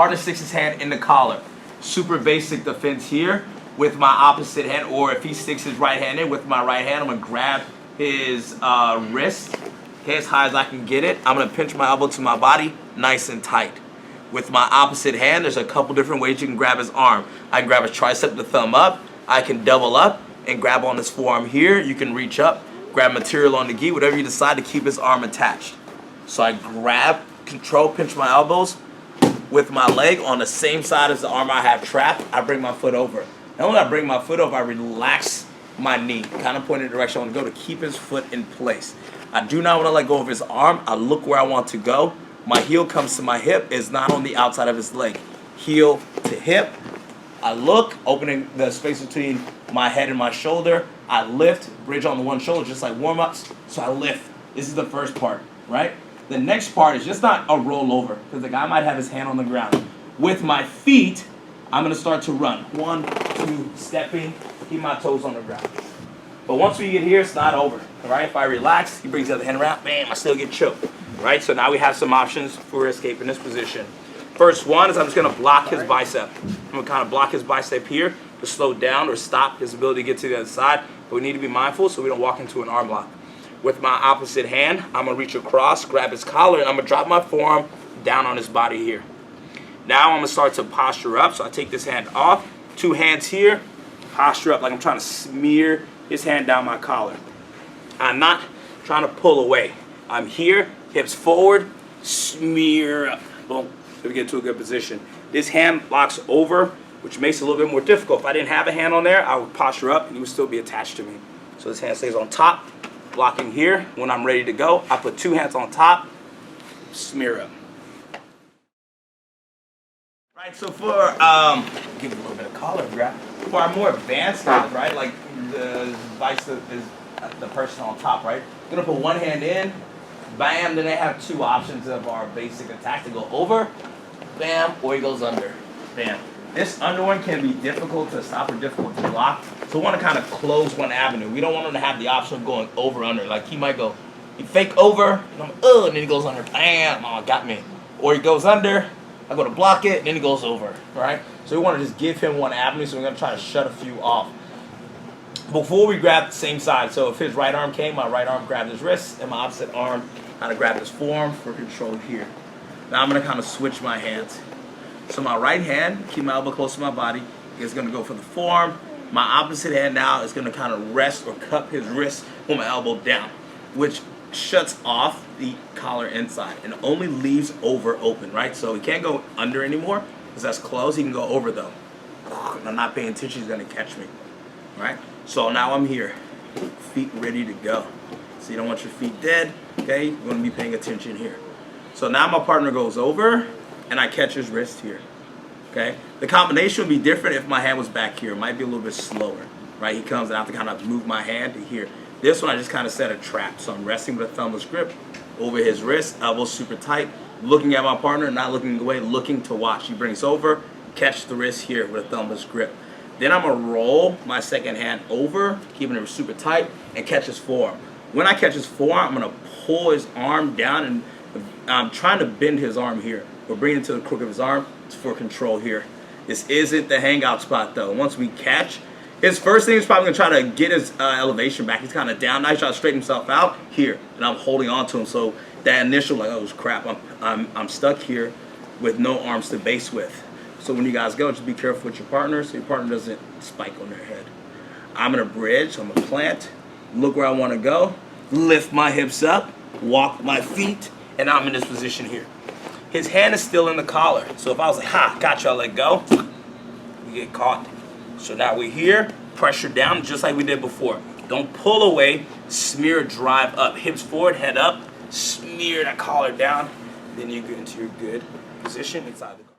Partner sticks his hand in the collar. Super basic defense here with my opposite hand, or if he sticks his right hand in with my right hand, I'm gonna grab his wrist, okay, as high as I can get it. I'm gonna pinch my elbow to my body, nice and tight. With my opposite hand, there's a couple different ways you can grab his arm. I can grab his tricep, the thumb up. I can double up and grab on his forearm here. You can reach up, grab material on the gi, whatever you decide to keep his arm attached. So I grab, control, pinch my elbows with my leg on the same side as the arm I have trapped. I bring my foot over. And when I bring my foot over, I relax my knee, kind of point in the direction I want to go to keep his foot in place. I do not want to let go of his arm. I look where I want to go. My heel comes to my hip. It's not on the outside of his leg. Heel to hip. I look, opening the space between my head and my shoulder. I lift, bridge on the one shoulder, just like warm-ups. So I lift. This is the first part, right? The next part is just not a rollover, because the guy might have his hand on the ground. With my feet, I'm going to start to run. 1, 2, stepping, keep my toes on the ground. But once we get here, it's not over, all right? If I relax, he brings the other hand around, bam, I still get choked, right? So now we have some options for escape in this position. First one is I'm just going to block his bicep. I'm going to kind of block his bicep here to slow down or stop his ability to get to the other side. But we need to be mindful so we don't walk into an arm lock. With my opposite hand, I'm going to reach across, grab his collar, and I'm going to drop my forearm down on his body here. Now I'm going to start to posture up. So I take this hand off, 2 hands here, posture up like I'm trying to smear his hand down my collar. I'm not trying to pull away. I'm here, hips forward, smear up. Boom. So we get to a good position. This hand locks over, which makes it a little bit more difficult. If I didn't have a hand on there, I would posture up and he would still be attached to me. So this hand stays on top, blocking here. When I'm ready to go, I put 2 hands on top, smear up. Right, so for, give it a little bit of collar grab. For our more advanced guys, right, like the bicep is the person on top, right? I'm gonna put 1 hand in, bam, then they have 2 options of our basic attack to go over, bam, or he goes under, bam. This under one can be difficult to stop or difficult to block, so we want to kind of close one avenue. We don't want him to have the option of going over, under. Like he might go, he fake over, and I'm, and then he goes under, bam, oh, got me. Or he goes under, I go to block it, and then he goes over, right? So we want to just give him one avenue, so we're going to try to shut a few off. Before we grab the same side, so if his right arm came, my right arm grabbed his wrist, and my opposite arm kind of grabbed his forearm for control here. Now I'm going to kind of switch my hands. So my right hand, keep my elbow close to my body, is going to go for the forearm. My opposite hand now is going to kind of rest or cup his wrist with my elbow down, which shuts off the collar inside and only leaves over open, right? So he can't go under anymore because that's closed. He can go over though. And I'm not paying attention, he's going to catch me, right? So now I'm here, feet ready to go. So you don't want your feet dead, okay? You want to be paying attention here. So now my partner goes over and I catch his wrist here, okay? The combination would be different if my hand was back here. It might be a little bit slower, right? He comes and I have to kind of move my hand to here. This one I just kind of set a trap. So I'm resting with a thumbless grip over his wrist, elbow super tight, looking at my partner, not looking away, looking to watch. He brings over, catch the wrist here with a thumbless grip. Then I'm going to roll my second hand over, keeping it super tight, and catch his forearm. When I catch his forearm, I'm going to pull his arm down, and I'm trying to bend his arm here. We're bringing it to the crook of his arm for control here. This isn't the hangout spot, though. Once we catch, his first thing is probably going to try to get his elevation back. He's kind of down. Now he's trying to straighten himself out here, and I'm holding on to him. So that initial, like, oh, crap, I'm stuck here with no arms to base with. So when you guys go, just be careful with your partner so your partner doesn't spike on their head. I'm going to bridge. So I'm going to plant, look where I want to go, lift my hips up, walk my feet, and I'm in this position here. His hand is still in the collar. So if I was like, ha, gotcha, I'll let go, we get caught. So now we're here, pressure down just like we did before. Don't pull away, smear, drive up. Hips forward, head up, smear that collar down. Then you get into your good position inside the collar.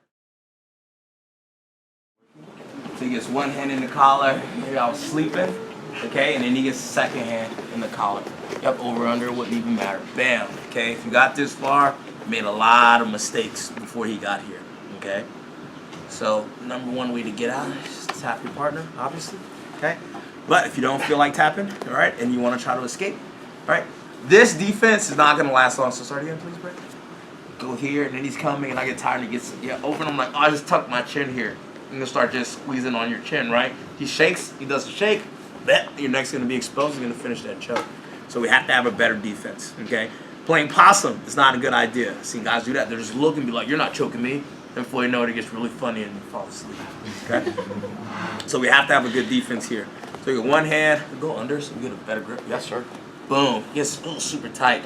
So he gets one hand in the collar, maybe I was sleeping, okay? And then he gets the second hand in the collar. Yep, over, under, wouldn't even matter. Bam, okay? If you got this far, made a lot of mistakes before he got here, okay? So, number one way to get out is just to tap your partner, obviously, okay? But if you don't feel like tapping, all right, and you want to try to escape, all right, this defense is not going to last long. So start again, please, Brett. go here, and then he's coming, and I get tired, and he gets open. I'm like, oh, I just tuck my chin here. I'm gonna start just squeezing on your chin, right? He shakes, he does a shake, your neck's gonna be exposed, you're gonna finish that choke. So we have to have a better defense, okay? Playing possum is not a good idea. I've seen guys do that. They're just looking, be like, you're not choking me. And before you know it, it gets really funny and you fall asleep, okay? So we have to have a good defense here. So you get one hand, go under so you get a better grip. Yes, sir. Boom. Yes, super tight.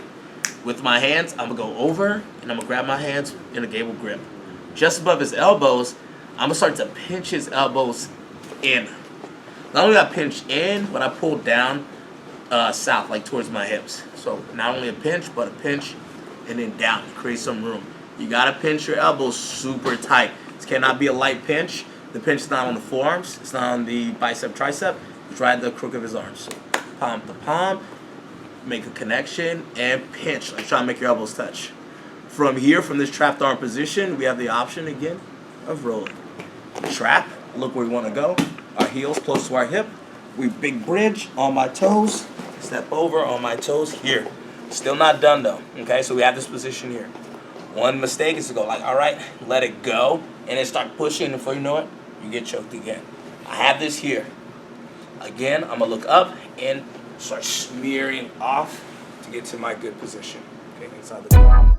With my hands, I'm gonna go over and I'm gonna grab my hands in a gable grip. Just above his elbows, I'm gonna start to pinch his elbows in. Not only I pinch in, but I pull down south, like towards my hips. So not only a pinch, but a pinch and then down to create some room. You gotta pinch your elbows super tight. This cannot be a light pinch. The pinch is not on the forearms. It's not on the bicep, tricep. It's right at the crook of his arms. So palm to palm, make a connection, and pinch. Like try to make your elbows touch. From here, from this trapped arm position, we have the option again of rolling. Trap, look where we wanna go. Our heels close to our hip. We big bridge on my toes. Step over on my toes here. Still not done though, okay? So we have this position here. One mistake is to go like, all right, let it go, and then start pushing, and before you know it, you get choked again. I have this here. Again, I'm gonna look up and start smearing off to get to my good position. Okay, inside the door.